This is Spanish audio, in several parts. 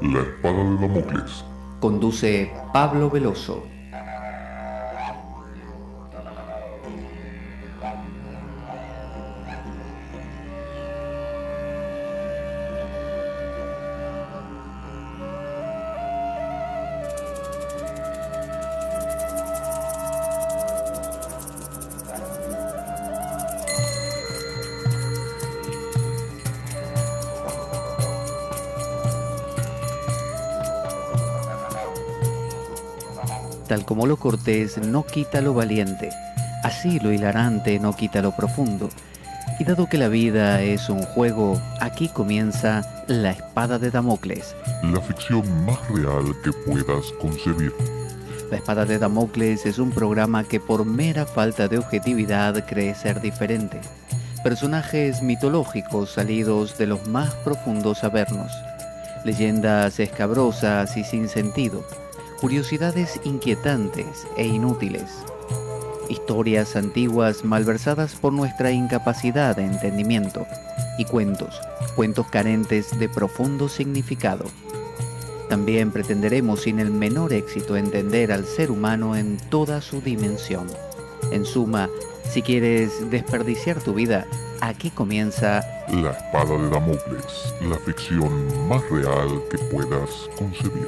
La espada de Damocles. Conduce Pablo Veloso. Tal como lo cortés no quita lo valiente, así lo hilarante no quita lo profundo. Y dado que la vida es un juego, aquí comienza La Espada de Damocles. La ficción más real que puedas concebir. La Espada de Damocles es un programa que por mera falta de objetividad cree ser diferente. Personajes mitológicos salidos de los más profundos avernos. Leyendas escabrosas y sin sentido. Curiosidades inquietantes e inútiles. Historias antiguas malversadas por nuestra incapacidad de entendimiento. Y cuentos carentes de profundo significado. También pretenderemos sin el menor éxito entender al ser humano en toda su dimensión. En suma, si quieres desperdiciar tu vida, aquí comienza La espada de Damocles. La ficción más real que puedas concebir.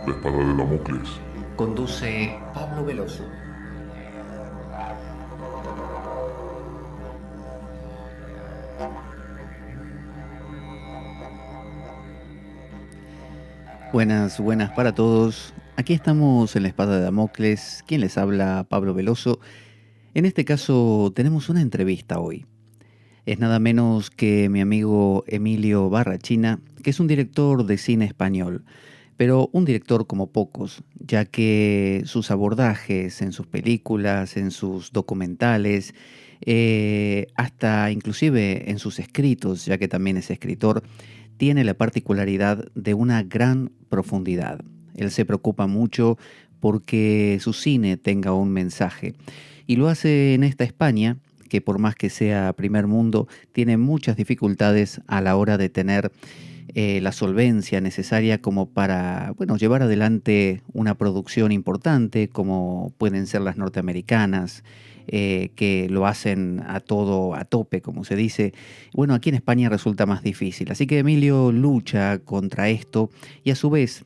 La espada de Damocles. Conduce Pablo Veloso. Buenas para todos. Aquí estamos en La Espada de Damocles. ¿Quién les habla? Pablo Veloso. En este caso tenemos una entrevista hoy. Es nada menos que mi amigo Emilio Barrachina, que es un director de cine español, pero un director como pocos, ya que sus abordajes en sus películas, en sus documentales, hasta inclusive en sus escritos, ya que también es escritor, tiene la particularidad de una gran profundidad. Él se preocupa mucho porque su cine tenga un mensaje y lo hace en esta España que por más que sea primer mundo, tiene muchas dificultades a la hora de tener la solvencia necesaria como para, bueno, llevar adelante una producción importante, como pueden ser las norteamericanas, que lo hacen a todo, a tope, como se dice. Bueno, aquí en España resulta más difícil. Así que Emilio lucha contra esto y a su vez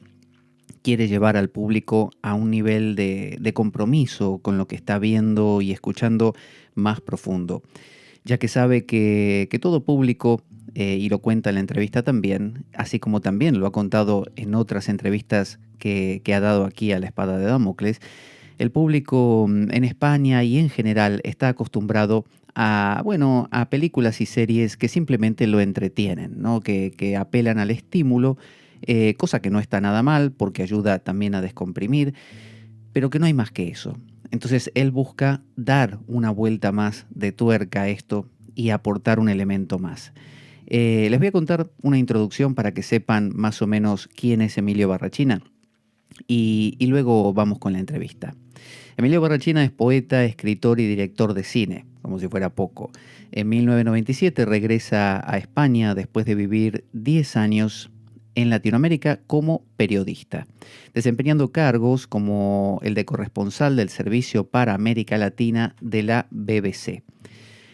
quiere llevar al público a un nivel de compromiso con lo que está viendo y escuchando más profundo, ya que sabe que todo público, y lo cuenta en la entrevista también, así como también lo ha contado en otras entrevistas que ha dado aquí a La Espada de Damocles, el público en España y en general está acostumbrado a, bueno, a películas y series que simplemente lo entretienen, ¿no? Que apelan al estímulo, cosa que no está nada mal porque ayuda también a descomprimir, pero que no hay más que eso. Entonces él busca dar una vuelta más de tuerca a esto y aportar un elemento más. Les voy a contar una introducción para que sepan más o menos quién es Emilio Barrachina y luego vamos con la entrevista. Emilio Barrachina es poeta, escritor y director de cine, como si fuera poco. En 1997 regresa a España después de vivir 10 años en Latinoamérica como periodista, desempeñando cargos como el de corresponsal del Servicio para América Latina de la BBC.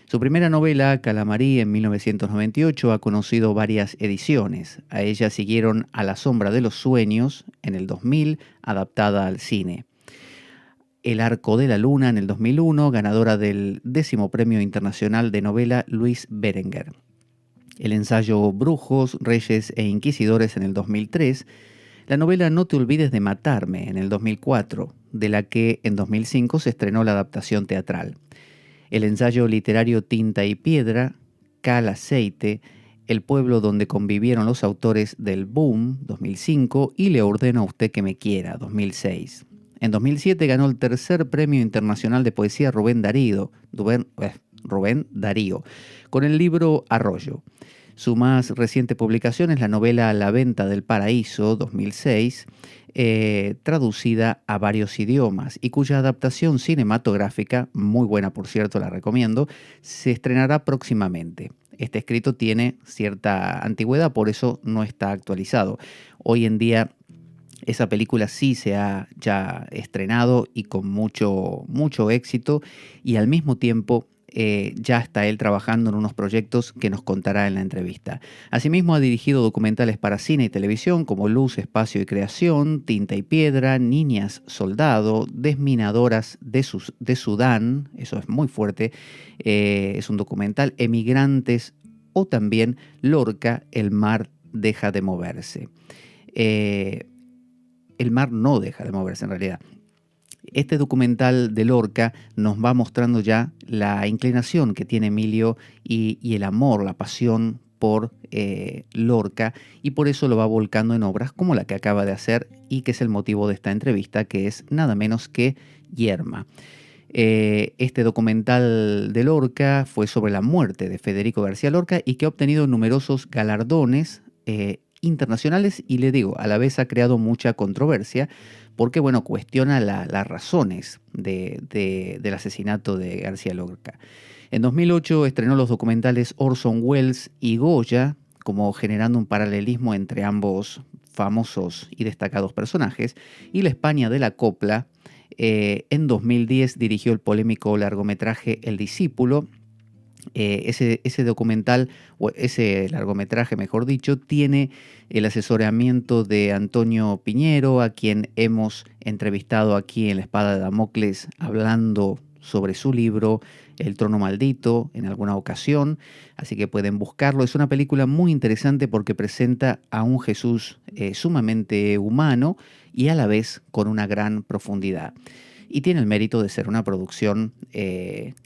Su primera novela, Calamarí, en 1998, ha conocido varias ediciones. A ella siguieron A la sombra de los sueños, en el 2000, adaptada al cine. El arco de la luna, en el 2001, ganadora del 10º Premio Internacional de Novela Luis Berenguer. El ensayo Brujos, Reyes e Inquisidores, en el 2003. La novela No te olvides de matarme, en el 2004, de la que en 2005 se estrenó la adaptación teatral. El ensayo literario Tinta y Piedra, Cal Aceite, El pueblo donde convivieron los autores del Boom, 2005, y Le ordeno a usted que me quiera, 2006. En 2007 ganó el tercer Premio Internacional de Poesía Rubén Darío, con el libro Arroyo. Su más reciente publicación es la novela La venta del paraíso, 2006, traducida a varios idiomas y cuya adaptación cinematográfica, muy buena por cierto, la recomiendo, se estrenará próximamente. Este escrito tiene cierta antigüedad, por eso no está actualizado. Hoy en día esa película sí se ha ya estrenado y con mucho éxito, y al mismo tiempo ya está él trabajando en unos proyectos que nos contará en la entrevista. Asimismo ha dirigido documentales para cine y televisión como Luz, Espacio y Creación, Tinta y Piedra, Niñas Soldado, Desminadoras de Sudán, eso es muy fuerte, es un documental, Emigrantes, o también Lorca, El mar deja de moverse. El mar no deja de moverse en realidad. Este documental de Lorca nos va mostrando ya la inclinación que tiene Emilio y el amor, la pasión por Lorca, y por eso lo va volcando en obras como la que acaba de hacer y que es el motivo de esta entrevista, que es nada menos que Yerma. Este documental de Lorca fue sobre la muerte de Federico García Lorca y que ha obtenido numerosos galardones internacionales, y le digo, a la vez ha creado mucha controversia porque, bueno, cuestiona las razones del asesinato de García Lorca. En 2008 estrenó los documentales Orson Welles y Goya, como generando un paralelismo entre ambos famosos y destacados personajes, y la España de la copla. En 2010 dirigió el polémico largometraje El discípulo. Ese documental, o ese largometraje mejor dicho, tiene el asesoramiento de Antonio Piñero, a quien hemos entrevistado aquí en La Espada de Damocles, hablando sobre su libro El trono maldito en alguna ocasión, así que pueden buscarlo. Es una película muy interesante porque presenta a un Jesús sumamente humano y a la vez con una gran profundidad. Y tiene el mérito de ser una producción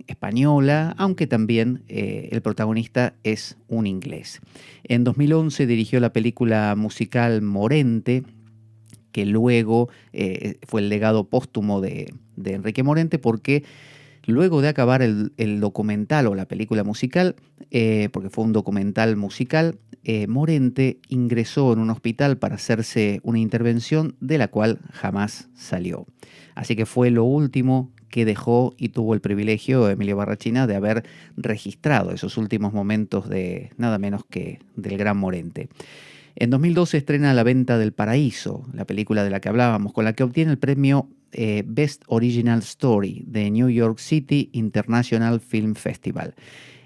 española, aunque también el protagonista es un inglés. En 2011 dirigió la película musical Morente, que luego fue el legado póstumo de Enrique Morente, porque luego de acabar el documental o la película musical, porque fue un documental musical, Morente ingresó en un hospital para hacerse una intervención de la cual jamás salió. Así que fue lo último que dejó y tuvo el privilegio Emilio Barrachina de haber registrado esos últimos momentos de nada menos que del gran Morente. En 2012 estrena La venta del paraíso, la película de la que hablábamos, con la que obtiene el premio Best Original Story de New York City International Film Festival.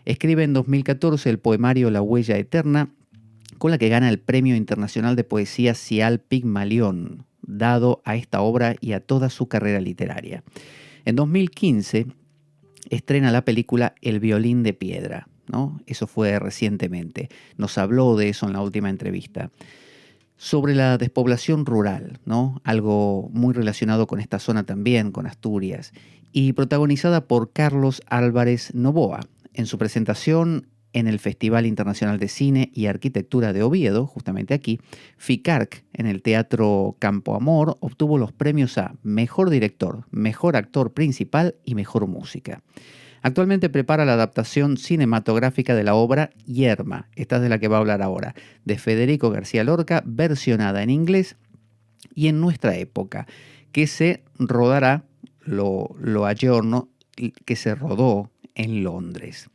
Escribe en 2014 el poemario La huella eterna, con la que gana el Premio Internacional de Poesía Cial Pigmalión, dado a esta obra y a toda su carrera literaria. En 2015 estrena la película El violín de piedra, ¿no? Eso fue recientemente. Nos habló de eso en la última entrevista. Sobre la despoblación rural, ¿no? Algo muy relacionado con esta zona también, con Asturias, y protagonizada por Carlos Álvarez Novoa. En su presentación en el Festival Internacional de Cine y Arquitectura de Oviedo, justamente aquí, FICARC, en el Teatro Campo Amor, obtuvo los premios a Mejor Director, Mejor Actor Principal y Mejor Música. Actualmente prepara la adaptación cinematográfica de la obra Yerma, esta es de la que va a hablar ahora, de Federico García Lorca, versionada en inglés y en nuestra época, que se rodará, lo ayorno, que se rodó en Londres.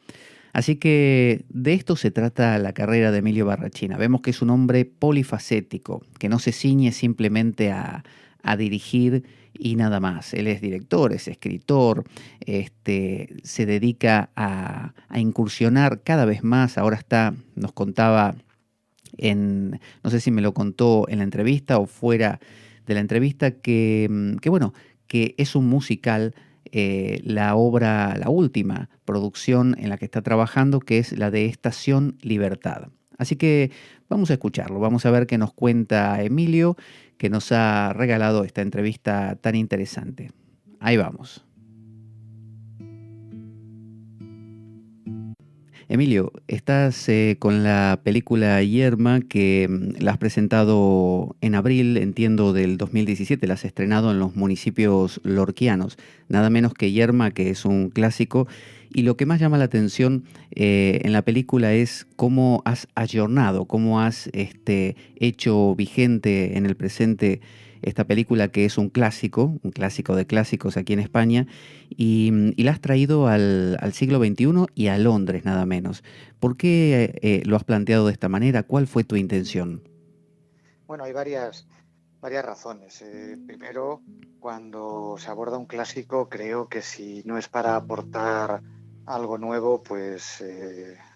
Así que de esto se trata la carrera de Emilio Barrachina. Vemos que es un hombre polifacético, que no se ciñe simplemente a dirigir y nada más. Él es director, es escritor, se dedica a incursionar cada vez más. Ahora nos contaba no sé si me lo contó en la entrevista o fuera de la entrevista, que bueno, que es un musical, la última producción en la que está trabajando, que es la de Estación Libertad. Así que vamos a escucharlo, vamos a ver qué nos cuenta Emilio, que nos ha regalado esta entrevista tan interesante. Ahí vamos. Emilio, estás con la película Yerma que la has presentado en abril, entiendo, del 2017, la has estrenado en los municipios lorquianos, nada menos que Yerma, que es un clásico, y lo que más llama la atención en la película es cómo has ayornado, cómo has hecho vigente en el presente esta película que es un clásico de clásicos aquí en España, y la has traído al siglo XXI y a Londres, nada menos. ¿Por qué lo has planteado de esta manera? ¿Cuál fue tu intención? Bueno, hay varias razones. Primero, cuando se aborda un clásico, creo que si no es para aportar algo nuevo, pues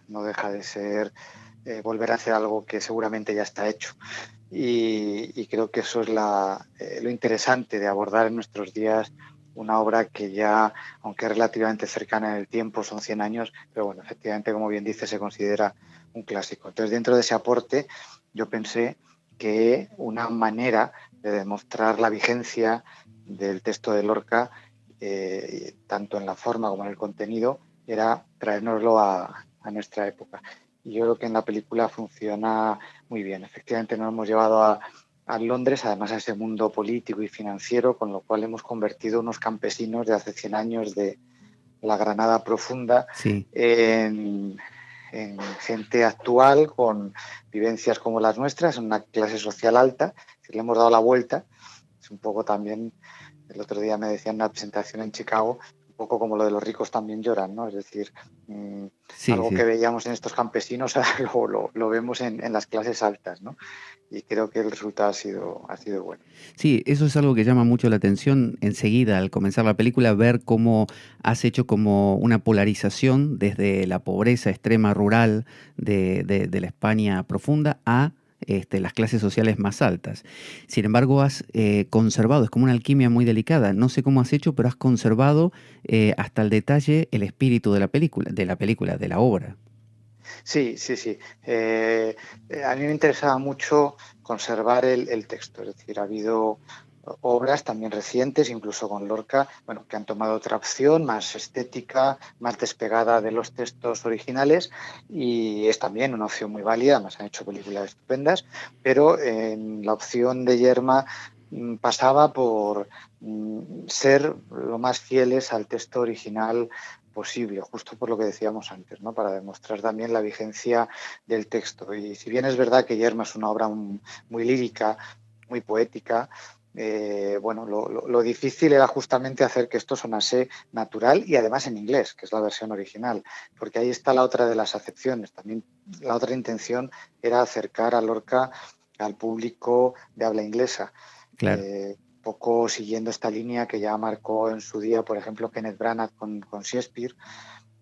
no deja de ser volver a hacer algo que seguramente ya está hecho. Y creo que eso es lo interesante de abordar en nuestros días una obra que ya, aunque es relativamente cercana en el tiempo, son 100 años, pero bueno, efectivamente, como bien dice, se considera un clásico. Entonces, dentro de ese aporte, yo pensé que una manera de demostrar la vigencia del texto de Lorca, tanto en la forma como en el contenido, era traérnoslo a nuestra época. Y yo creo que en la película funciona muy bien. Efectivamente nos hemos llevado a Londres, además a ese mundo político y financiero, con lo cual hemos convertido unos campesinos de hace 100 años de la Granada profunda Sí. en gente actual con vivencias como las nuestras, en una clase social alta. Si le hemos dado la vuelta, es un poco también, el otro día me decían en una presentación en Chicago, un poco como lo de los ricos también lloran, ¿no? Es decir, Sí, algo que sí. veíamos en estos campesinos lo vemos en las clases altas, ¿no? Y creo que el resultado ha sido bueno. Sí, eso es algo que llama mucho la atención enseguida al comenzar la película, ver cómo has hecho como una polarización desde la pobreza extrema rural de la España profunda a las clases sociales más altas. Sin embargo, has conservado, es como una alquimia muy delicada, no sé cómo has hecho, pero has conservado hasta el detalle el espíritu de la obra. Sí, sí, sí. A mí me interesaba mucho conservar el texto, es decir, ha habido obras también recientes, incluso con Lorca, bueno, que han tomado otra opción más estética, más despegada de los textos originales y es también una opción muy válida, además han hecho películas estupendas, pero en la opción de Yerma pasaba por ser lo más fieles al texto original posible, justo por lo que decíamos antes, ¿no? Para demostrar también la vigencia del texto. Y si bien es verdad que Yerma es una obra muy lírica, muy poética, bueno, lo difícil era justamente hacer que esto sonase natural y además en inglés, que es la versión original, porque ahí está la otra de las acepciones. También la otra intención era acercar a Lorca al público de habla inglesa. Claro. Poco siguiendo esta línea que ya marcó en su día, por ejemplo, Kenneth Branagh con Shakespeare,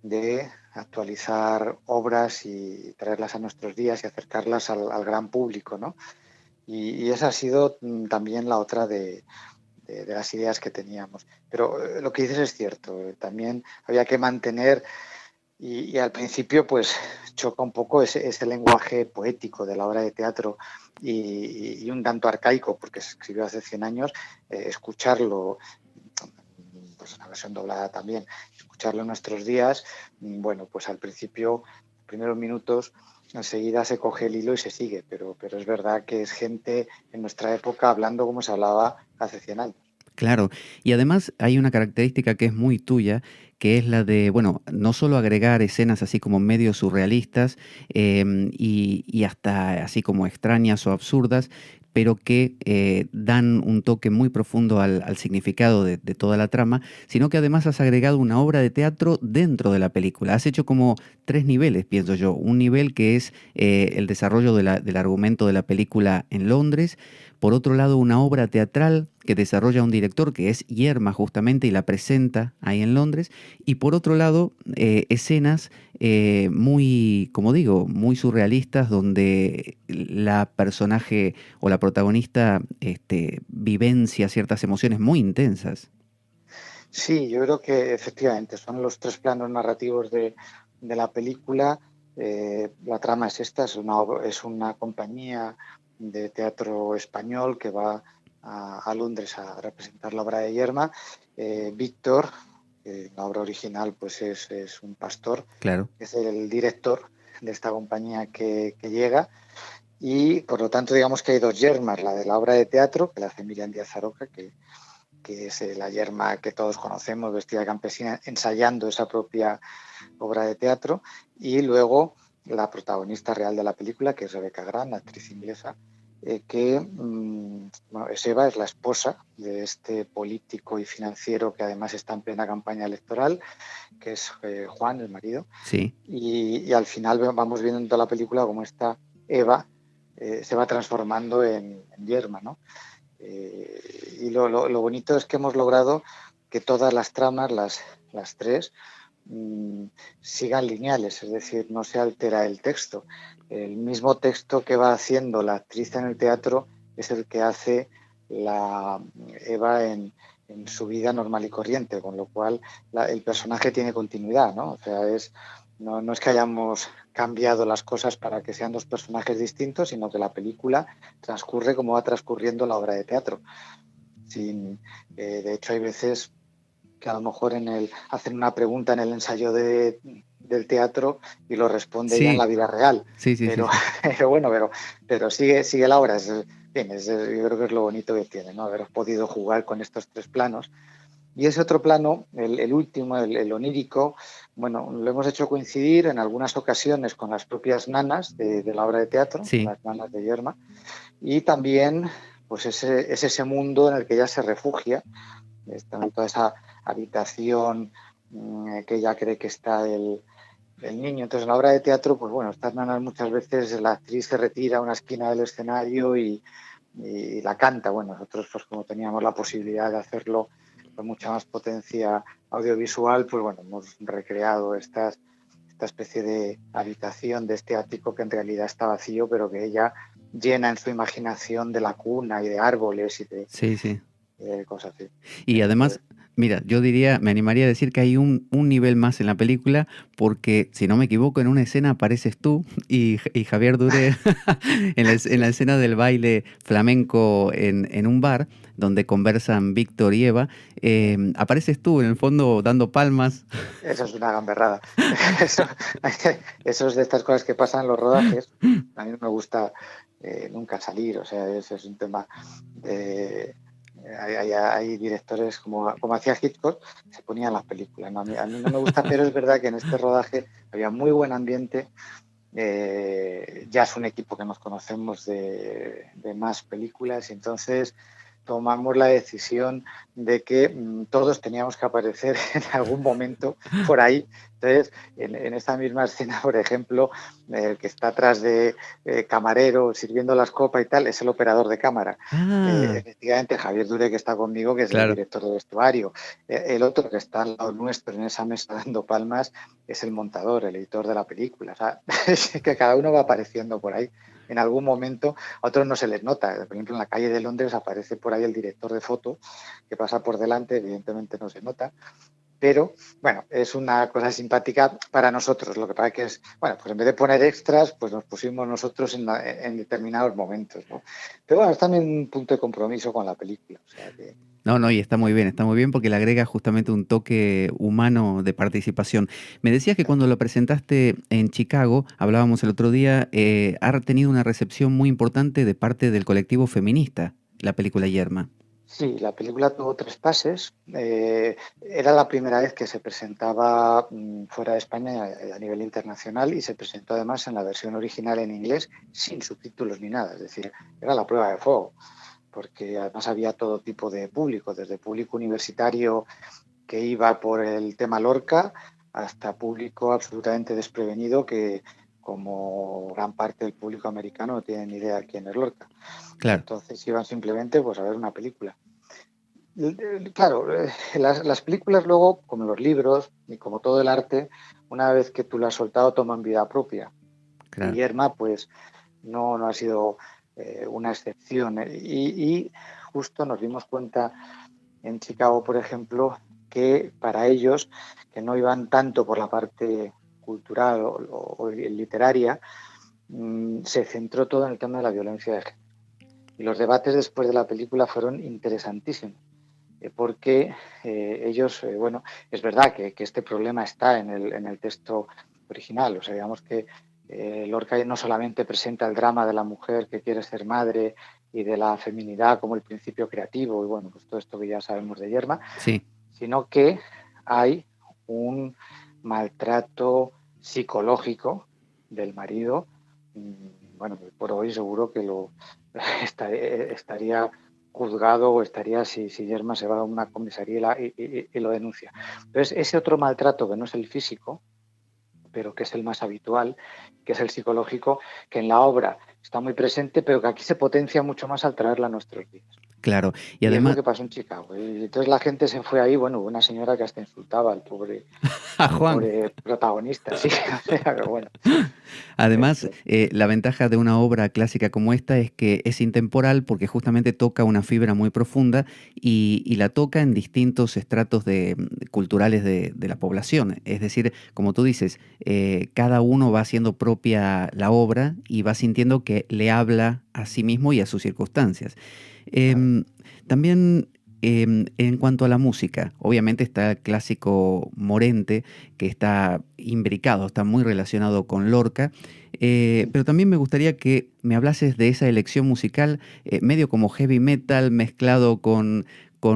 de actualizar obras y traerlas a nuestros días y acercarlas al gran público, ¿no? Y esa ha sido también la otra de las ideas que teníamos. Pero lo que dices es cierto, también había que mantener y al principio pues choca un poco ese lenguaje poético de la obra de teatro y un tanto arcaico, porque se escribió hace 100 años, escucharlo, pues una versión doblada también, escucharlo en nuestros días, bueno, pues al principio, primeros minutos, enseguida se coge el hilo y se sigue, pero es verdad que es gente en nuestra época hablando como se hablaba hace 100 años. Claro, y además hay una característica que es muy tuya, que es la de, bueno, no solo agregar escenas así como medio surrealistas y hasta así como extrañas o absurdas, pero que dan un toque muy profundo al significado de toda la trama, sino que además has agregado una obra de teatro dentro de la película. Has hecho como tres niveles, pienso yo. Un nivel que es el desarrollo del argumento de la película en Londres. Por otro lado, una obra teatral que desarrolla un director que es Yerma justamente y la presenta ahí en Londres. Y por otro lado, escenas muy, como digo, muy surrealistas donde la personaje o la protagonista vivencia ciertas emociones muy intensas. Sí, yo creo que efectivamente son los tres planos narrativos de la película. La trama es esta, es una compañía de teatro español que va a Londres a representar la obra de Yerma. Víctor, En la obra original pues es un pastor, Claro. que es el director de esta compañía que llega, y por lo tanto digamos que hay dos yermas, la de la obra de teatro, que la hace Miriam Díaz Aroca, que es la yerma que todos conocemos, vestida de campesina, ensayando esa propia obra de teatro, y luego la protagonista real de la película, que es Rebecca Grant, la actriz inglesa, que bueno, es Eva, es la esposa de este político y financiero que además está en plena campaña electoral, que es Juan, el marido, Sí. y al final vamos viendo en toda la película cómo esta Eva se va transformando en yerma, ¿no? Y lo bonito es que hemos logrado que todas las tramas, las tres, sigan lineales, es decir, no se altera el texto. El mismo texto que va haciendo la actriz en el teatro es el que hace la Eva en su vida normal y corriente, con lo cual el personaje tiene continuidad, ¿no? O sea, no es que hayamos cambiado las cosas para que sean dos personajes distintos, sino que la película transcurre como va transcurriendo la obra de teatro. De hecho, hay veces que a lo mejor hacen una pregunta en el ensayo del teatro y lo responde ella en la Sí, vida real. sí, sí, sí, Pero, sí. pero bueno, pero sigue la obra. Yo creo que es lo bonito que tiene, ¿no? Haber podido jugar con estos tres planos. Y ese otro plano, el último, el onírico, bueno, lo hemos hecho coincidir en algunas ocasiones con las propias nanas de la obra de teatro, Sí. las nanas de Yerma, y también pues es ese mundo en el que ella se refugia, está en toda esa habitación que ella cree que está el niño. Entonces, en la obra de teatro, pues bueno, estas nanas muchas veces la actriz se retira a una esquina del escenario y la canta. Bueno, nosotros, pues como teníamos la posibilidad de hacerlo con mucha más potencia audiovisual, pues bueno, hemos recreado esta especie de habitación de este ático que en realidad está vacío, pero que ella llena en su imaginación de la cuna y de árboles Sí, sí. de cosas así. Y además, Entonces, mira, yo diría, me animaría a decir que hay un nivel más en la película, porque si no me equivoco, en una escena apareces tú y Javier Duré en sí, la escena del baile flamenco en un bar donde conversan Víctor y Eva, apareces tú en el fondo dando palmas. eso es una gamberrada. Eso, eso es de estas cosas que pasan en los rodajes. A mí no me gusta nunca salir, o sea, ese es un tema de... hay directores como hacía Hitchcock, se ponían las películas, ¿no? A mí no me gusta, pero es verdad que en este rodaje había muy buen ambiente. Ya es un equipo que nos conocemos de más películas y entonces tomamos la decisión de que todos teníamos que aparecer en algún momento por ahí. Entonces, en esta misma escena, por ejemplo, el que está atrás de camarero sirviendo las copas y tal, es el operador de cámara. Ah, Efectivamente, Javier Dure, que está conmigo, que es el claro. director de vestuario. El otro que está al lado nuestro en esa mesa dando palmas es el montador, el editor de la película. O sea, es que cada uno va apareciendo por ahí. En algún momento a otros no se les nota. Por ejemplo, en la calle de Londres aparece por ahí el director de foto que pasa por delante, evidentemente no se nota, pero bueno, es una cosa simpática para nosotros. Lo que pasa que es, bueno, pues en vez de poner extras, pues nos pusimos nosotros en determinados momentos, ¿no? Pero bueno, es también un punto de compromiso con la película. O sea que, No, no, y está muy bien porque le agrega justamente un toque humano de participación. Me decías que claro. cuando lo presentaste en Chicago, hablábamos el otro día, ha tenido una recepción muy importante de parte del colectivo feminista, la película Yerma. Sí, la película tuvo tres pases. Era la primera vez que se presentaba fuera de España a nivel internacional y se presentó además en la versión original en inglés sin subtítulos ni nada. Es decir, era la prueba de fuego, porque además había todo tipo de público, desde público universitario que iba por el tema Lorca hasta público absolutamente desprevenido que, como gran parte del público americano, no tienen ni idea de quién es Lorca. Y Claro, entonces iban simplemente pues, a ver una película. Claro, las películas luego, como los libros y como todo el arte, una vez que tú lo has soltado, toman vida propia. Y claro. Yerma, pues, no ha sido una excepción. Y justo nos dimos cuenta en Chicago, por ejemplo, que para ellos, que no iban tanto por la parte cultural o literaria, se centró todo en el tema de la violencia de género. Y los debates después de la película fueron interesantísimos porque ellos, bueno, es verdad que este problema está en el texto original, o sea, digamos que Lorca no solamente presenta el drama de la mujer que quiere ser madre y de la feminidad como el principio creativo, y bueno, pues todo esto que ya sabemos de Yerma, Sí, sino que hay un maltrato psicológico del marido. Bueno, por hoy seguro que lo estaría juzgado o estaría si Yerma se va a una comisaría y lo denuncia. Entonces, ese otro maltrato que no es el físico, pero que es el más habitual, que es el psicológico, que en la obra está muy presente, pero que aquí se potencia mucho más al traerla a nuestros días. claro. Y Y es lo además, que pasó en Chicago. Y entonces la gente se fue ahí, bueno, una señora que hasta insultaba a al Juan. pobre protagonista, sí, o sea, que bueno. Además, Este, la ventaja de una obra clásica como esta es que es intemporal porque justamente toca una fibra muy profunda y la toca en distintos estratos culturales de la población. Es decir, como tú dices, cada uno va haciendo propia la obra y va sintiendo que le habla a sí mismo y a sus circunstancias. claro. Em, también en cuanto a la música, obviamente está el clásico Morente, que está imbricado, está muy relacionado con Lorca, pero también me gustaría que me hablases de esa elección musical, medio como heavy metal mezclado con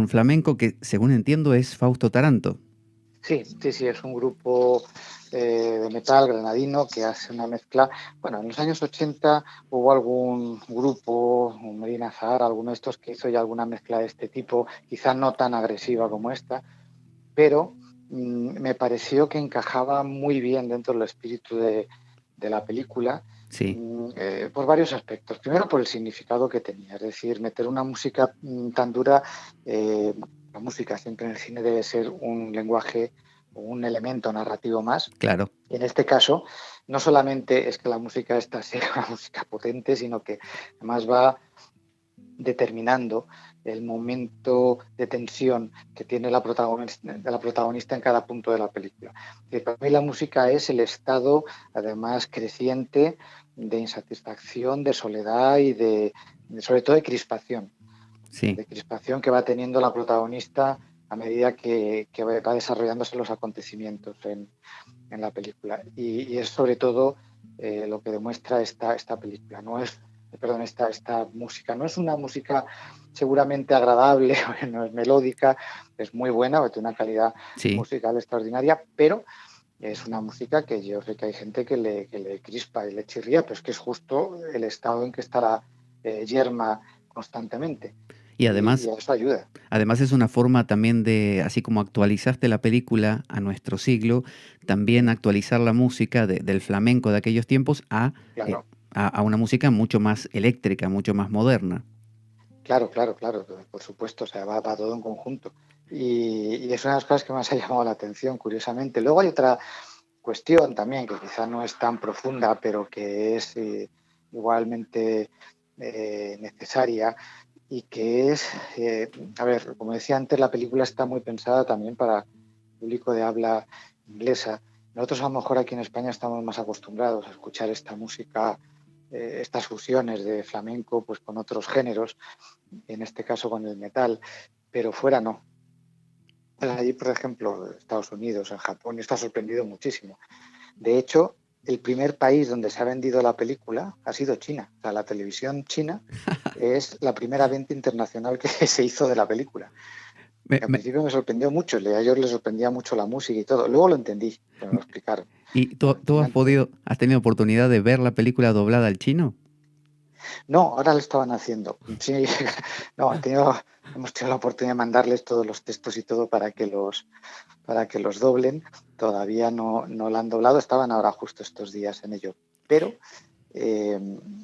flamenco, que según entiendo es Fausto Taranto. Sí, sí, sí, es un grupo de metal granadino que hace una mezcla. Bueno, en los años 80 hubo algún grupo, un Medina Zahara, alguno de estos que hizo ya alguna mezcla de este tipo, quizá no tan agresiva como esta, pero me pareció que encajaba muy bien dentro del espíritu de la película Sí, por varios aspectos. Primero, por el significado que tenía, es decir, meter una música tan dura. La música siempre en el cine debe ser un lenguaje o un elemento narrativo más. claro, Y en este caso, no solamente es que la música esta sea una música potente, sino que además va determinando el momento de tensión que tiene la protagonista en cada punto de la película. Y para mí la música es el estado, además, creciente de insatisfacción, de soledad y sobre todo sí. de crispación que va teniendo la protagonista a medida que va desarrollándose los acontecimientos en la película. Y es sobre todo lo que demuestra esta película. No es, perdón, esta música. No es una música seguramente agradable, no es melódica, es muy buena, tiene una calidad Sí, musical extraordinaria, pero es una música que yo sé que hay gente que le crispa y le chirría, pero es que es justo el estado en que está la yerma constantemente. y Y además a eso ayuda. Además es una forma también de, así como actualizaste la película a nuestro siglo, también actualizar la música del flamenco de aquellos tiempos Claro. a una música mucho más eléctrica, mucho más moderna. Claro, claro, claro, por supuesto, o sea, va todo en conjunto. Y es una de las cosas que más ha llamado la atención, curiosamente. Luego hay otra cuestión también, que quizá no es tan profunda, pero que es igualmente necesaria, y que es, a ver, como decía antes, la película está muy pensada también para público de habla inglesa. Nosotros a lo mejor aquí en España estamos más acostumbrados a escuchar esta música, estas fusiones de flamenco pues con otros géneros, en este caso con el metal, pero fuera no. Allí, por ejemplo, en Estados Unidos, en Japón, está sorprendido muchísimo. De hecho, el primer país donde se ha vendido la película ha sido China. O sea, la televisión china es la primera venta internacional que se hizo de la película. Me- Que al me- principio me sorprendió mucho, a ellos les sorprendía mucho la música y todo. Luego lo entendí, pero me lo explicaron. ¿Y Bueno, en tú China entonces has tenido oportunidad de ver la película doblada al chino? no, ahora lo estaban haciendo. Sí, no, hemos tenido la oportunidad de mandarles todos los textos y todo para que los doblen. Todavía no lo han doblado, estaban ahora justo estos días en ello. Pero eh,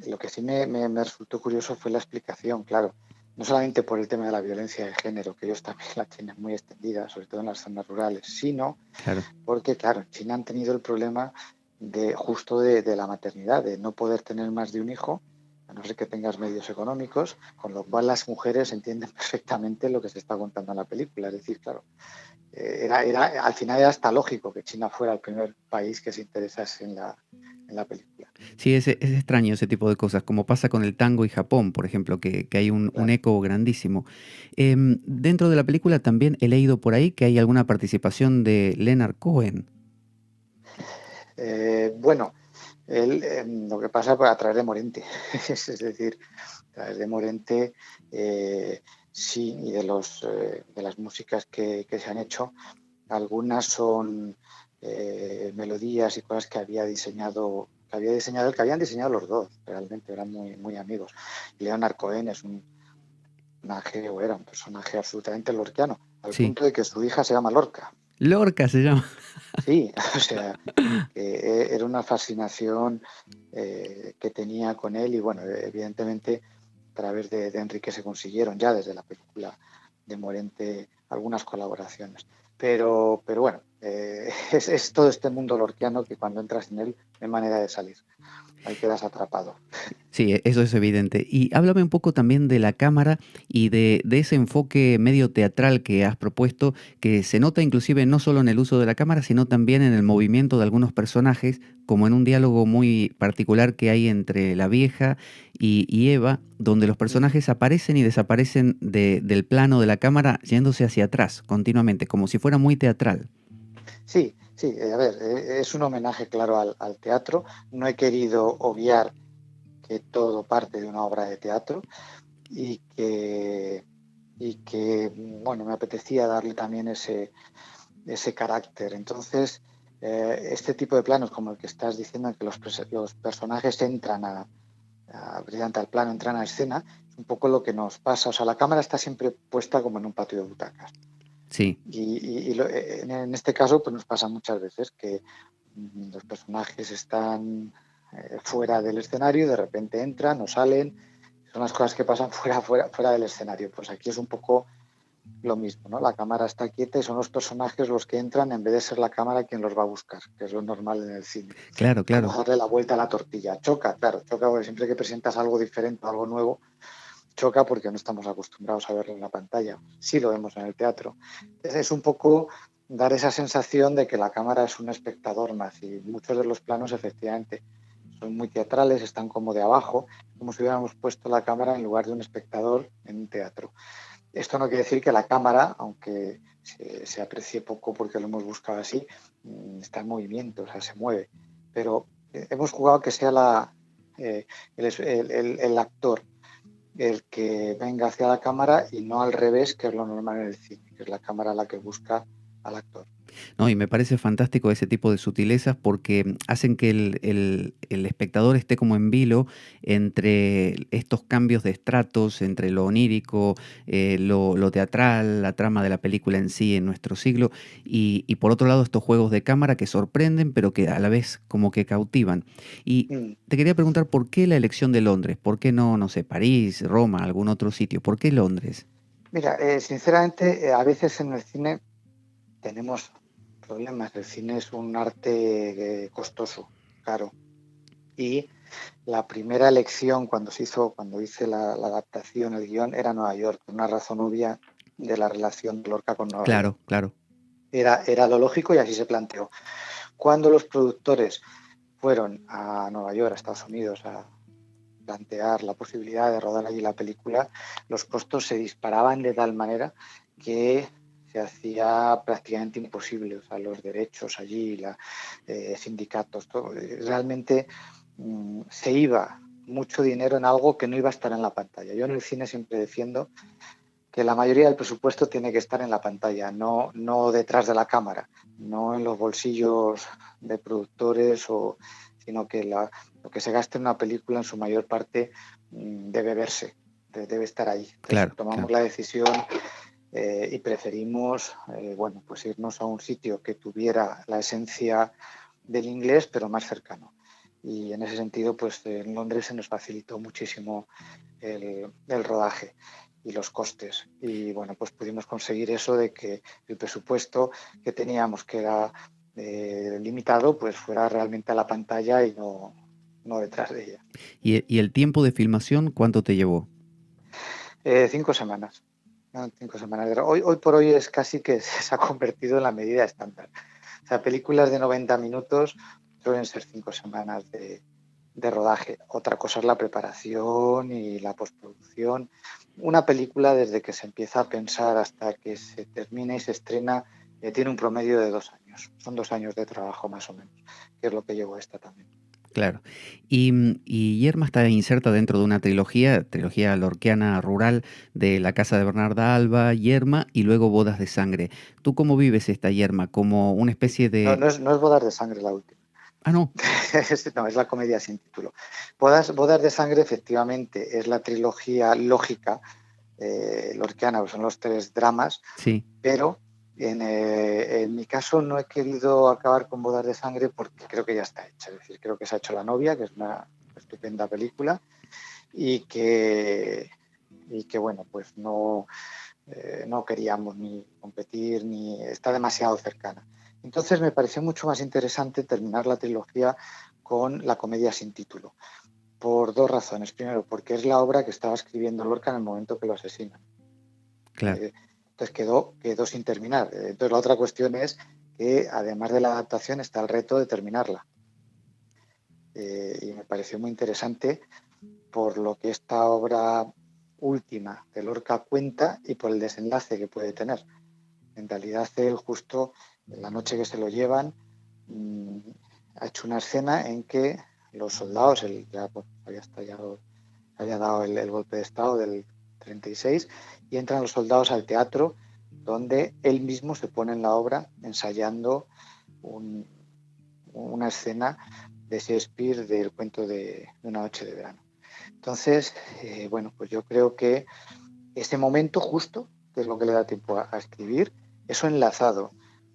lo que sí me resultó curioso fue la explicación, claro. No solamente por el tema de la violencia de género, que ellos también la tienen muy extendida, sobre todo en las zonas rurales, sino Claro. porque, claro, en China han tenido el problema de la maternidad, de no poder tener más de un hijo, a no ser que tengas medios económicos, con lo cual las mujeres entienden perfectamente lo que se está contando en la película. Es decir, claro, al final era hasta lógico que China fuera el primer país que se interesase en la película. Sí, es extraño ese tipo de cosas, como pasa con el tango y Japón, por ejemplo, que hay un Claro. eco grandísimo. Dentro de la película también he leído por ahí que hay alguna participación de Leonard Cohen. Bueno, él, lo que pasa pues, a través de Morente, es decir, a través de Morente, sí, y de las músicas que se han hecho, algunas son melodías y cosas que habían diseñado los dos, realmente eran muy amigos. Leonard Cohen es un personaje, o era un personaje absolutamente lorquiano, al Sí, punto de que su hija se llama Lorca. Lorca se llama. Sí, o sea, que era una fascinación que tenía con él y bueno, evidentemente a través de Enrique se consiguieron ya desde la película de Morente algunas colaboraciones. Pero bueno, es todo este mundo lorquiano que cuando entras en él no hay manera de salir, ahí quedas atrapado. Sí, eso es evidente. Y háblame un poco también de la cámara y de ese enfoque medio teatral que has propuesto, que se nota inclusive no solo en el uso de la cámara, sino también en el movimiento de algunos personajes, como en un diálogo muy particular que hay entre la vieja y Eva, donde los personajes aparecen y desaparecen del plano de la cámara yéndose hacia atrás continuamente, como si fuera muy teatral. Sí, sí, a ver, es un homenaje claro al teatro, no he querido obviar que todo parte de una obra de teatro y que bueno, me apetecía darle también ese carácter. Entonces, este tipo de planos, como el que estás diciendo, en que los personajes entran brillante al plano, entran a escena, es un poco lo que nos pasa. O sea, la cámara está siempre puesta como en un patio de butacas. Sí. En este caso, pues nos pasa muchas veces que los personajes están fuera del escenario, de repente entran o salen, son las cosas que pasan fuera del escenario. Pues aquí es un poco lo mismo, ¿no? La cámara está quieta y son los personajes los que entran en vez de ser la cámara quien los va a buscar, que es lo normal en el cine. Claro, Como claro. darle la vuelta a la tortilla. Choca, claro, choca porque siempre que presentas algo diferente, algo nuevo, choca porque no estamos acostumbrados a verlo en la pantalla. Sí lo vemos en el teatro. Es un poco dar esa sensación de que la cámara es un espectador más y muchos de los planos efectivamente son muy teatrales, están como de abajo, como si hubiéramos puesto la cámara en lugar de un espectador en un teatro. Esto no quiere decir que la cámara, aunque se aprecie poco porque lo hemos buscado así, está en movimiento, o sea, se mueve. Pero hemos jugado que sea el actor el que venga hacia la cámara y no al revés, que es lo normal en el cine, que es la cámara la que busca al actor. No, y me parece fantástico ese tipo de sutilezas porque hacen que el espectador esté como en vilo entre estos cambios de estratos, entre lo onírico, lo teatral, la trama de la película en sí en nuestro siglo, y por otro lado estos juegos de cámara que sorprenden, pero que a la vez como que cautivan. Y Mm. te quería preguntar por qué la elección de Londres, por qué no, no sé, París, Roma, algún otro sitio, ¿por qué Londres? Mira, sinceramente, a veces en el cine tenemos problemas. El cine es un arte costoso, caro. Y la primera elección cuando hice la adaptación, el guión, era Nueva York, por una razón obvia de la relación de Lorca con Nueva York. Claro, claro. Era lo lógico y así se planteó. Cuando los productores fueron a Nueva York, a Estados Unidos, a plantear la posibilidad de rodar allí la película, los costos se disparaban de tal manera que se hacía prácticamente imposible. O sea, los derechos allí, sindicatos, todo, realmente se iba mucho dinero en algo que no iba a estar en la pantalla. Yo en el cine siempre defiendo que la mayoría del presupuesto tiene que estar en la pantalla, no detrás de la cámara, no en los bolsillos de productores, sino que lo que se gaste en una película en su mayor parte debe verse, debe estar ahí. Entonces Claro, tomamos claro. la decisión y preferimos bueno, pues irnos a un sitio que tuviera la esencia del inglés, pero más cercano. Y en ese sentido, pues en Londres se nos facilitó muchísimo el rodaje y los costes. Y bueno, pues pudimos conseguir eso de que el presupuesto que teníamos, que era limitado, pues fuera realmente a la pantalla y no detrás de ella. ¿Y el tiempo de filmación cuánto te llevó? 5 semanas. ¿No? 5 semanas. Hoy por hoy es casi que se ha convertido en la medida estándar. O sea, películas de 90 minutos suelen ser 5 semanas de rodaje. Otra cosa es la preparación y la postproducción. Una película, desde que se empieza a pensar hasta que se termina y se estrena, tiene un promedio de 2 años. Son 2 años de trabajo más o menos, que es lo que llevo a esta también. Claro. Y Yerma está inserta dentro de una trilogía lorquiana rural de La casa de Bernarda Alba, Yerma y luego Bodas de sangre. ¿Tú cómo vives esta Yerma? ¿Como una especie No, de... no es Bodas de sangre la última. Ah, no. No, es la comedia sin título. Bodas de sangre, efectivamente, es la trilogía lógica lorquiana, pues son los 3 dramas, Sí, pero en mi caso no he querido acabar con Bodas de sangre porque creo que ya está hecha. Es decir, creo que se ha hecho La novia, que es una estupenda película, y que bueno, pues no queríamos ni competir, ni está demasiado cercana. Entonces me pareció mucho más interesante terminar la trilogía con La comedia sin título, por 2 razones. Primero, porque es la obra que estaba escribiendo Lorca en el momento que lo asesinan. claro. Entonces quedó sin terminar. Entonces la otra cuestión es que además de la adaptación está el reto de terminarla. Y me pareció muy interesante por lo que esta obra última de Lorca cuenta y por el desenlace que puede tener. En realidad él justo en la noche que se lo llevan ha hecho una escena en que los soldados, él ya había estallado, había dado el golpe de estado del 36 y entran los soldados al teatro donde él mismo se pone en la obra ensayando una escena de Shakespeare del cuento de una noche de verano. Entonces, bueno, pues yo creo que ese momento justo, que es lo que le da tiempo a escribir, eso enlazado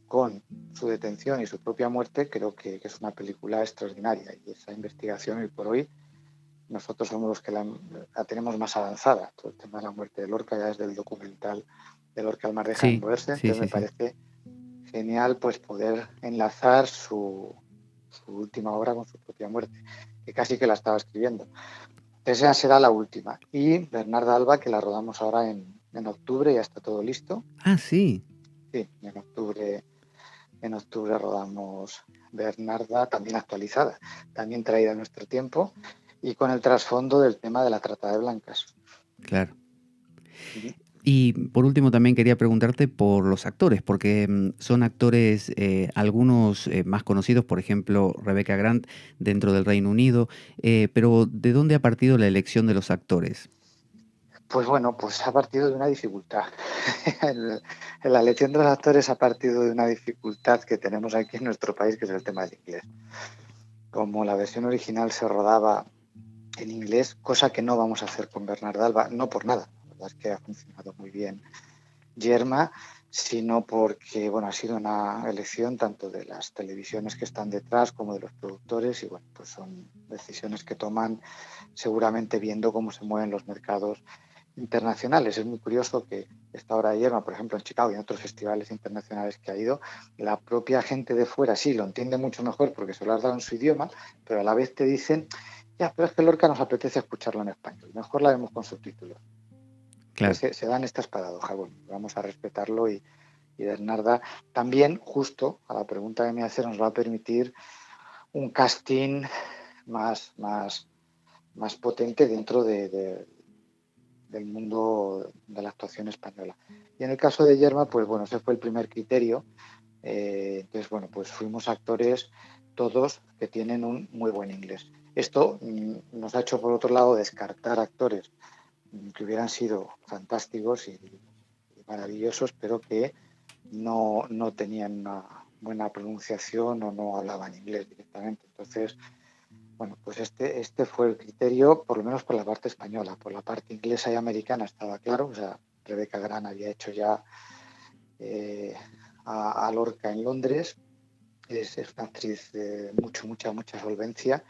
con su detención y su propia muerte, creo que es una película extraordinaria. Y esa investigación, hoy por hoy, nosotros somos los que la tenemos más avanzada. Todo el tema de la muerte de Lorca ya desde el documental de Lorca al mar deja de Sí, moverse. sí, Entonces sí, me sí. parece genial pues poder enlazar su última obra con su propia muerte, que casi que la estaba escribiendo. Esa será la última. Y Bernarda Alba, que la rodamos ahora en octubre, ya está todo listo. Ah, sí. Sí, en octubre rodamos Bernarda, también actualizada, también traída a nuestro tiempo y con el trasfondo del tema de la trata de blancas. Claro. Ujú. Y por último también quería preguntarte por los actores, porque son actores, algunos más conocidos, por ejemplo, Rebecca Grant dentro del Reino Unido, pero ¿de dónde ha partido la elección de los actores? Pues bueno, pues ha partido de una dificultad. La elección de los actores ha partido de una dificultad que tenemos aquí en nuestro país, que es el tema del inglés. Como la versión original se rodaba en inglés, cosa que no vamos a hacer con Bernarda Alba, no por nada, la verdad es que ha funcionado muy bien Yerma, sino porque bueno, ha sido una elección tanto de las televisiones que están detrás como de los productores y bueno, pues son decisiones que toman seguramente viendo cómo se mueven los mercados internacionales. Es muy curioso que esta obra de Yerma, por ejemplo, en Chicago y en otros festivales internacionales que ha ido, la propia gente de fuera sí lo entiende mucho mejor porque se lo has dado en su idioma, pero a la vez te dicen, ya, pero es que Lorca nos apetece escucharlo en español, mejor la vemos con subtítulos. Claro, Entonces se dan estas paradojas, bueno, vamos a respetarlo y Bernarda también, justo a la pregunta que me hace, nos va a permitir un casting más potente dentro del mundo de la actuación española. Y en el caso de Yerma, pues bueno, ese fue el primer criterio. Entonces, bueno, pues fuimos actores todos que tienen un muy buen inglés. Esto nos ha hecho, por otro lado, descartar actores que hubieran sido fantásticos y maravillosos, pero que no tenían una buena pronunciación o no hablaban inglés directamente. Entonces, bueno, pues este fue el criterio, por lo menos por la parte española. Por la parte inglesa y americana estaba claro, o sea, Rebecca Grant había hecho ya eh, a Lorca en Londres. Es una actriz de mucha solvencia.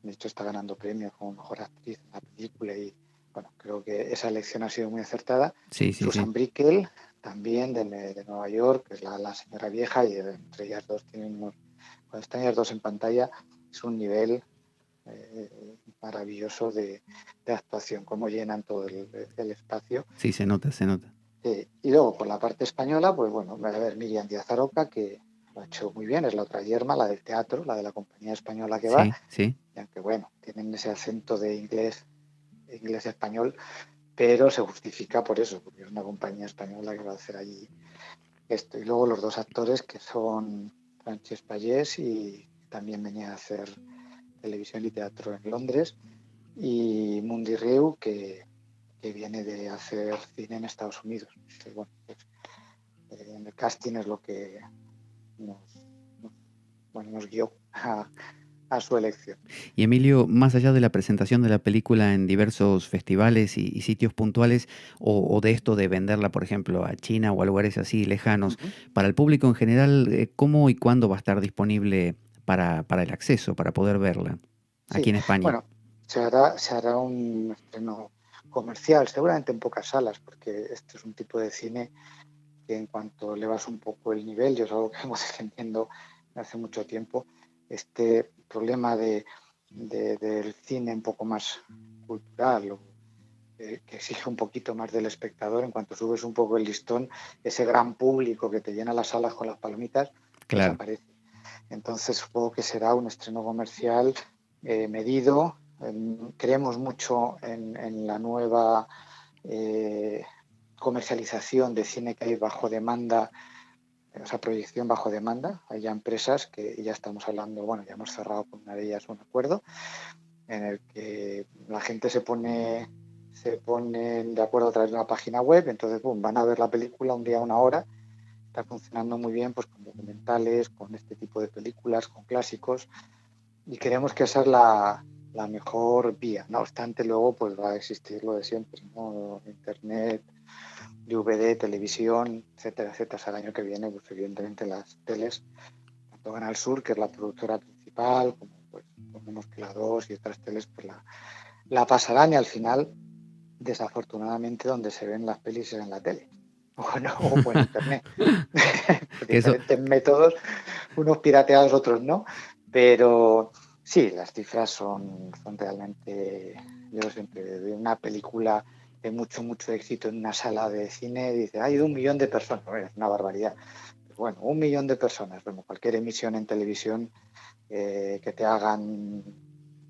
De hecho, está ganando premios como mejor actriz en la película y bueno, creo que esa elección ha sido muy acertada. sí, sí, sí. Susan Brickel, también de Nueva York, que es la señora vieja, y entre ellas dos cuando están ellas dos en pantalla, es un nivel maravilloso de actuación, cómo llenan todo el espacio. Sí, se nota, se nota. Y luego, por la parte española, pues bueno, a ver, Miriam Díaz Aroca, que lo ha hecho muy bien, es la otra yerma, la del teatro, la de la compañía española que va, Sí, sí. y aunque bueno, tienen ese acento de inglés-español, pero se justifica por eso, porque es una compañía española que va a hacer allí esto. Y luego los dos actores que son Frances Pallés y también venía a hacer televisión y teatro en Londres, y Mundi Riu, que viene de hacer cine en Estados Unidos. Entonces, bueno, pues, en el casting es lo que nos, nos guió a su elección. Y Emilio, más allá de la presentación de la película en diversos festivales y sitios puntuales, o de esto de venderla, por ejemplo, a China o a lugares así lejanos, Uh-huh. para el público en general, ¿cómo y cuándo va a estar disponible para el acceso, para poder verla Sí, aquí en España? bueno, se hará un estreno comercial, seguramente en pocas salas, porque este es un tipo de cine que en cuanto elevas un poco el nivel, yo es algo que hemos defendiendo hace mucho tiempo, este problema del cine un poco más cultural o que exige un poquito más del espectador, en cuanto subes un poco el listón, ese gran público que te llena las salas con las palomitas, Claro. desaparece. Entonces supongo que será un estreno comercial medido. Creemos mucho en la nueva comercialización de cine que hay bajo demanda, o sea, proyección bajo demanda. Hay ya empresas que ya estamos hablando, bueno, ya hemos cerrado con una de ellas un acuerdo en el que la gente se ponen de acuerdo a través de una página web, entonces van a ver la película un día, una hora. Está funcionando muy bien pues con documentales, con este tipo de películas, con clásicos, y creemos que esa es la mejor vía. No obstante, luego pues va a existir lo de siempre, ¿no? Internet, DVD, televisión, etcétera, etcétera. Hasta el año que viene, pues evidentemente las teles, tanto Canal Sur, que es la productora principal, como pues ponemos que la 2 y otras teles, pues la pasarán, y al final, desafortunadamente, donde se ven las pelis es en la tele. O no, o por internet. Por Que eso, diferentes métodos, unos pirateados, otros no. Pero sí, las cifras son realmente, yo siempre de una película de mucho, mucho éxito en una sala de cine, dice, ha ido 1 millón de personas. Bueno, es una barbaridad. Pero bueno, 1 millón de personas. Bueno, cualquier emisión en televisión que te hagan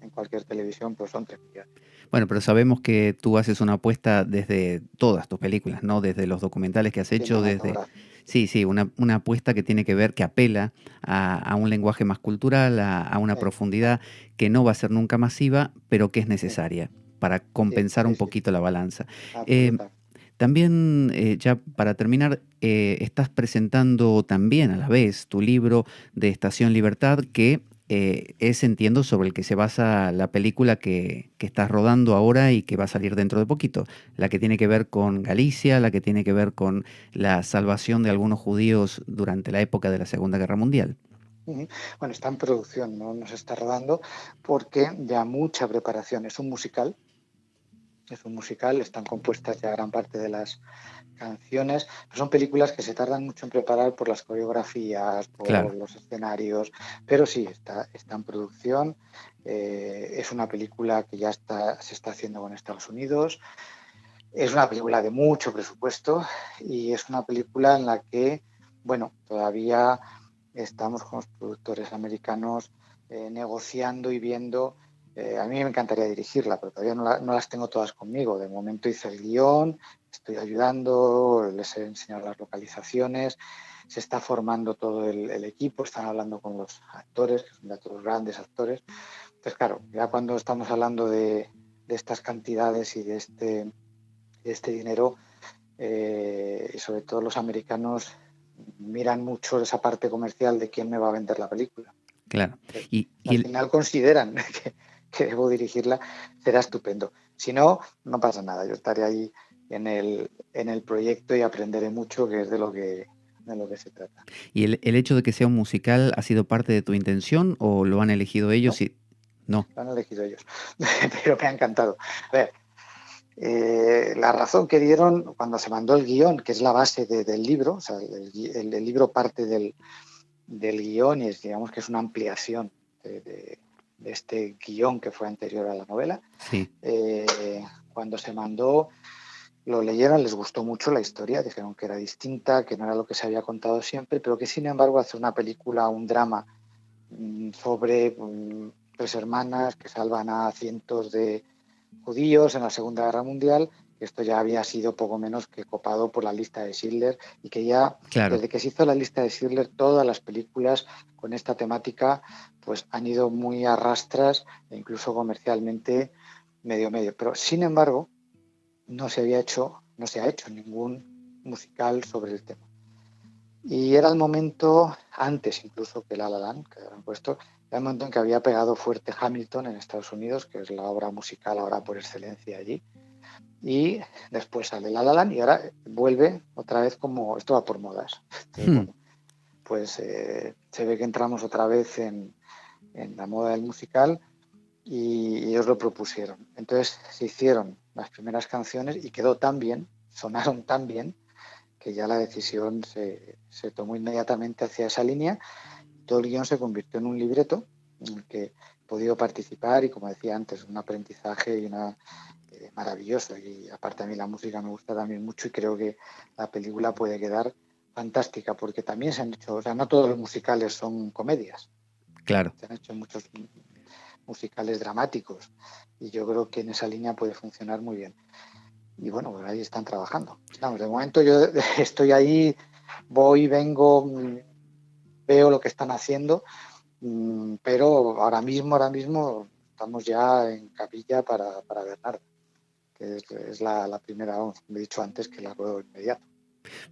en cualquier televisión, pues son 3 millones. bueno, pero sabemos que tú haces una apuesta desde todas tus películas, ¿no? Desde los documentales que has hecho, desde... Cinematográfico. Sí, sí, una apuesta que tiene que ver, que apela a un lenguaje más cultural, a una profundidad Exacto. que no va a ser nunca masiva, pero que es Sí, necesaria para sí, compensar sí, un sí, poquito la balanza. Eh, absolutamente. También, ya para terminar, estás presentando también a la vez tu libro de Estación Libertad, que es, entiendo, sobre el que se basa la película que estás rodando ahora y que va a salir dentro de poquito, la que tiene que ver con Galicia, la que tiene que ver con la salvación de algunos judíos durante la época de la Segunda Guerra Mundial. Ujú. Bueno, está en producción, no nos está rodando porque ya mucha preparación. Es un musical, están compuestas ya gran parte de las canciones, pero son películas que se tardan mucho en preparar por las coreografías, por Claro. los escenarios, pero sí, está en producción. Es una película que se está haciendo con Estados Unidos. Es una película de mucho presupuesto y es una película en la que, bueno, todavía estamos con los productores americanos negociando y viendo. A mí me encantaría dirigirla, pero todavía no las tengo todas conmigo. De momento hice el guión, estoy ayudando, les he enseñado las localizaciones, se está formando todo el equipo, están hablando con los actores, que son de todos grandes actores. Entonces, claro, ya cuando estamos hablando de estas cantidades y de este dinero, y sobre todo los americanos miran mucho esa parte comercial de quién me va a vender la película. Claro. Entonces, Y al final consideran que debo dirigirla, será estupendo. Si no, no pasa nada. Yo estaré ahí en el proyecto y aprenderé mucho, que es de lo que se trata. y el hecho de que sea un musical ha sido parte de tu intención o lo han elegido ellos No, y no. lo han elegido ellos, pero me ha encantado. A ver, la razón que dieron cuando se mandó el guión, que es la base del libro, o sea, el libro parte del guión y digamos que es una ampliación de este guión que fue anterior a la novela. Sí. Cuando se mandó, lo leyeron, les gustó mucho la historia, dijeron que era distinta, que no era lo que se había contado siempre, pero que sin embargo hacer una película, un drama sobre tres hermanas que salvan a cientos de judíos en la Segunda Guerra Mundial, que esto ya había sido poco menos que copado por la lista de Schindler y que ya Claro. desde que se hizo la lista de Schindler todas las películas con esta temática pues han ido muy a rastras e incluso comercialmente medio. Pero sin embargo no se ha hecho ningún musical sobre el tema. Y era el momento, antes incluso que La La Land, que habían puesto, era el momento en que había pegado fuerte Hamilton en Estados Unidos, que es la obra musical ahora por excelencia allí. Y después sale La La Land y ahora vuelve otra vez como, esto va por modas. Entonces, bueno, pues se ve que entramos otra vez en la moda del musical y ellos lo propusieron. Entonces se hicieron las primeras canciones y quedó tan bien, sonaron tan bien, que ya la decisión se tomó inmediatamente hacia esa línea. Todo el guión se convirtió en un libreto en el que he podido participar y, como decía antes, un aprendizaje y una maravilloso. Y aparte a mí la música me gusta también mucho y creo que la película puede quedar fantástica porque también se han hecho, o sea, no todos los musicales son comedias. Claro. Se han hecho muchos musicales dramáticos y yo creo que en esa línea puede funcionar muy bien. Y bueno, pues ahí están trabajando. Vamos, de momento yo estoy ahí, voy, vengo, veo lo que están haciendo, pero ahora mismo estamos ya en capilla para Bernardo, que es la primera, como he dicho antes, que la ruedo inmediato.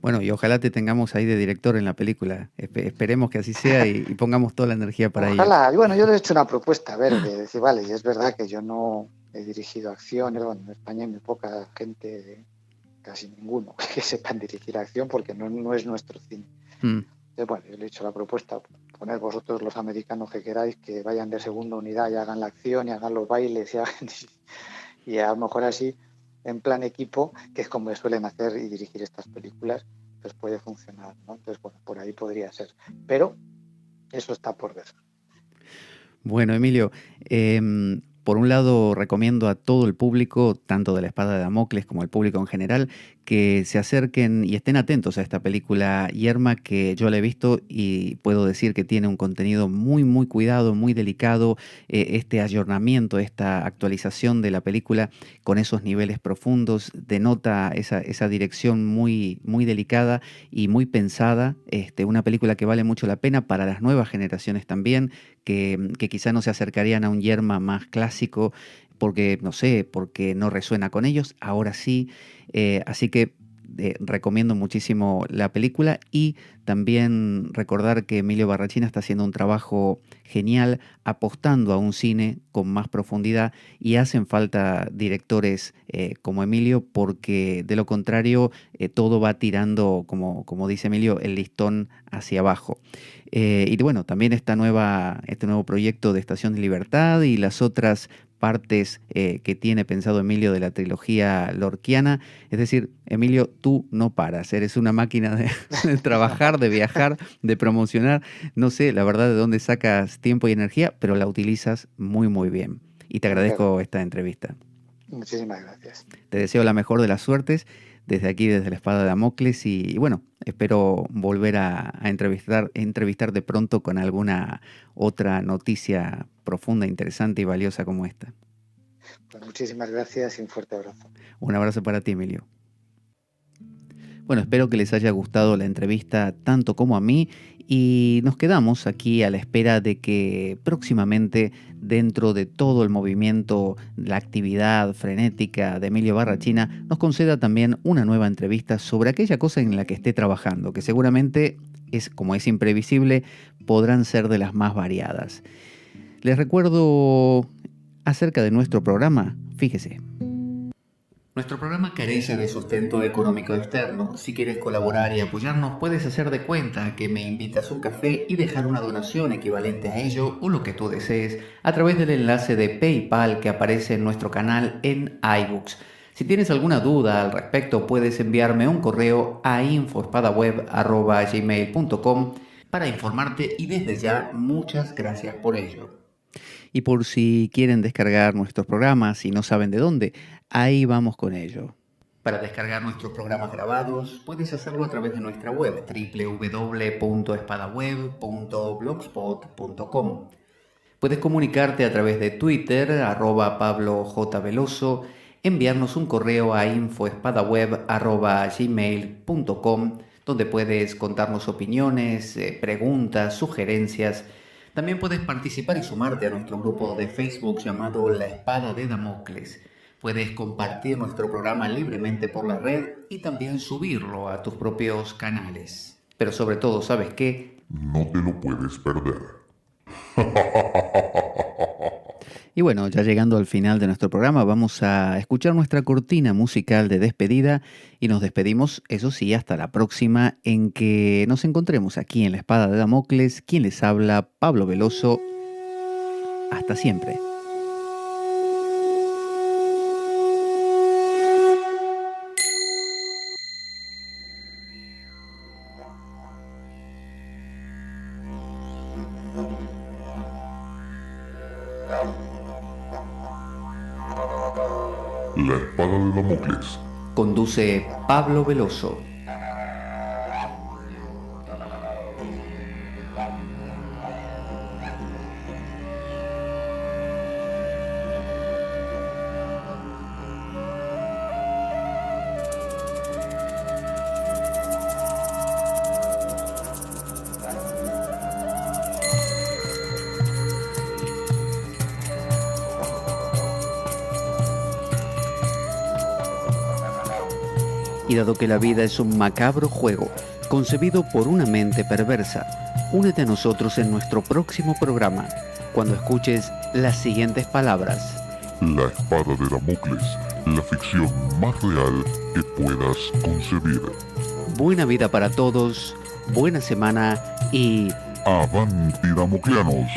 Bueno, y ojalá te tengamos ahí de director en la película. Esperemos que así sea y pongamos toda la energía para ello. Ojalá. Y bueno, yo le he hecho una propuesta, a ver, de decir, vale, y es verdad que yo no he dirigido acciones, bueno, en España hay muy poca gente, casi ninguno, que sepan dirigir acción porque no es nuestro cine. Entonces, bueno, yo le he hecho la propuesta, poner vosotros los americanos que queráis, que vayan de segunda unidad y hagan la acción y hagan los bailes y a lo mejor así, en plan equipo, que es como suelen hacer y dirigir estas películas, pues puede funcionar, ¿no? Entonces, bueno, por ahí podría ser. Pero eso está por ver. Bueno, Emilio, por un lado recomiendo a todo el público, tanto de La Espada de Damocles como al público en general, que se acerquen y estén atentos a esta película Yerma, que yo la he visto y puedo decir que tiene un contenido muy, muy cuidado, muy delicado. Este ayornamiento, esta actualización de la película con esos niveles profundos denota esa dirección muy, muy delicada y muy pensada. Una película que vale mucho la pena para las nuevas generaciones también, que quizá no se acercarían a un Yerma más clásico porque, no sé, porque no resuena con ellos. Ahora sí. Así que recomiendo muchísimo la película y también recordar que Emilio Barrachina está haciendo un trabajo genial apostando a un cine con más profundidad y hacen falta directores como Emilio porque de lo contrario todo va tirando, como dice Emilio, el listón hacia abajo. Y bueno, también este nuevo proyecto de Estación de Libertad y las otras partes que tiene pensado Emilio de la trilogía lorquiana. Es decir, Emilio, tú no paras, eres una máquina de trabajar, de viajar, de promocionar. No sé, la verdad, de dónde sacas tiempo y energía, pero la utilizas muy, muy bien. Y te agradezco esta entrevista. Muchísimas gracias. Te deseo la mejor de las suertes desde aquí, desde la Espada de Damocles y bueno, espero volver a entrevistarte pronto con alguna otra noticia profunda, interesante y valiosa como esta. Pues muchísimas gracias y un fuerte abrazo. Un abrazo para ti, Emilio. Bueno, espero que les haya gustado la entrevista tanto como a mí y nos quedamos aquí a la espera de que próximamente, dentro de todo el movimiento, la actividad frenética de Emilio Barrachina, nos conceda también una nueva entrevista sobre aquella cosa en la que esté trabajando, que seguramente como es imprevisible, podrán ser de las más variadas. Les recuerdo acerca de nuestro programa, fíjese. Nuestro programa carece de sustento económico externo. Si quieres colaborar y apoyarnos, puedes hacer de cuenta que me invitas a un café y dejar una donación equivalente a ello o lo que tú desees a través del enlace de PayPal que aparece en nuestro canal en iBooks. Si tienes alguna duda al respecto, puedes enviarme un correo a info@gmail.com para informarte y desde ya muchas gracias por ello. Y por si quieren descargar nuestros programas y no saben de dónde, ahí vamos con ello. Para descargar nuestros programas grabados, puedes hacerlo a través de nuestra web www.espadaweb.blogspot.com. Puedes comunicarte a través de Twitter, @PabloJVeloso, enviarnos un correo a info@espadaweb.gmail.com, donde puedes contarnos opiniones, preguntas, sugerencias. También puedes participar y sumarte a nuestro grupo de Facebook llamado La Espada de Damocles. Puedes compartir nuestro programa libremente por la red y también subirlo a tus propios canales. Pero sobre todo, ¿sabes qué? No te lo puedes perder. Y bueno, ya llegando al final de nuestro programa, vamos a escuchar nuestra cortina musical de despedida y nos despedimos, eso sí, hasta la próxima en que nos encontremos aquí en La Espada de Damocles. Quien les habla, Pablo Veloso. Hasta siempre. La Espada de Damocles. Conduce Pablo Veloso. Y dado que la vida es un macabro juego, concebido por una mente perversa, únete a nosotros en nuestro próximo programa, cuando escuches las siguientes palabras. La Espada de Damocles, la ficción más real que puedas concebir. Buena vida para todos, buena semana y... ¡Avanti, damocleanos!